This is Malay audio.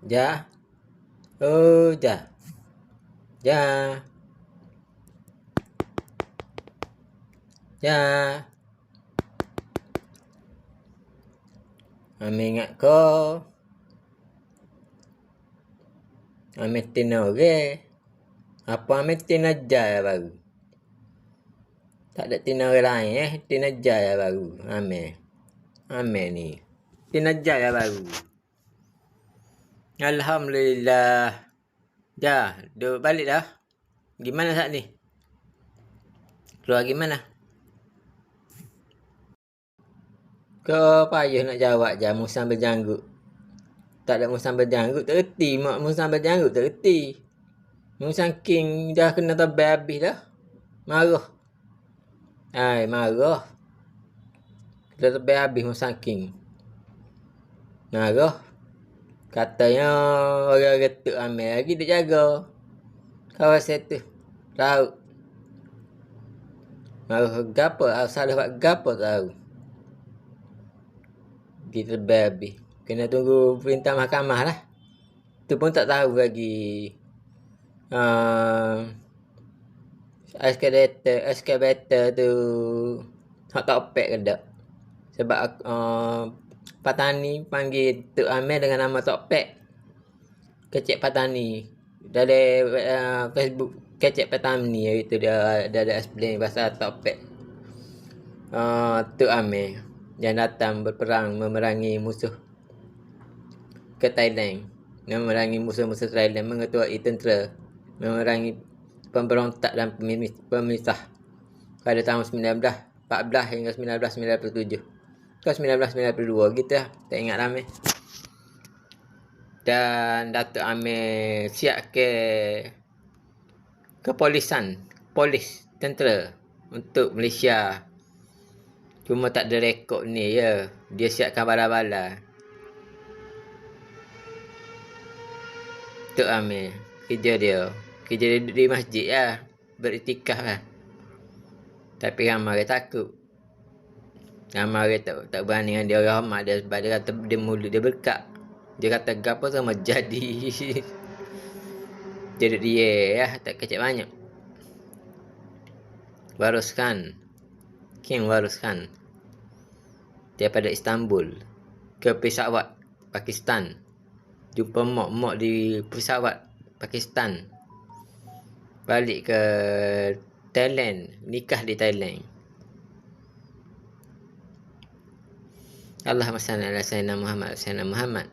Ja. Oh, ja. Ja. Ja. Ame ingat kau. Ame tinore. Apa ame tina ja baru? Tak ada tina orang lain Tina ja baru. Ame ni. Tina ja baru. Alhamdulillah. Ja, duk balik dah. Gimana saat ni? Keluar gimana? Kau payah nak jawab je musang berjanggut. Tak ada musang berjanggut, tak erti. Mak musang berjanggut tak erti. Musang king dah kena tabah habis dah. Marah. Marah. Dah tabah habis musang king. Marah. Katanya orang retuk ambil lagi dia jaga. Kawasan tu. Tahu. Marah gapo? Salah buat gapo tahu. Kita tabah habis. Kena tunggu perintah mahkamah lah. Tu pun tak tahu lagi. Excavator tu hak topek ke tak. Sebab Patani panggil Tok Amir dengan nama Topek. Kecik Patani. Dari Facebook Kecik Patani itu dia ada explain pasal Topek. Tok Amir yang datang berperang memerangi musuh ke Thailand. Memerangi musuh-musuh Thailand, mengetuai tentera, memerangi pemberontak dan pemisah pada tahun 1914 hingga 1997 ke 1992 gitu lah. Tak ingat lama. Dan Datuk Amir siap ke polis tentera untuk Malaysia. Cuma tak ada rekod ni ya. Dia siapkan bala-bala. Tok Amir kerja dia di masjid lah, beriktikaf lah. Tapi ramai dia takut. Ramai dia tak berani dengan dia rahmat dia sebab dia kata dia mulut dia berkat. Dia kata gapo sama jadi. Jadi dia ya, tak kecil banyak. Waruskan. King waruskan. Daripada Istanbul ke Peshawar, Pakistan. Jumpa mak di Peshawar, Pakistan. Balik ke Thailand, nikah di Thailand. Allahumma salli ala sayyidina Muhammad.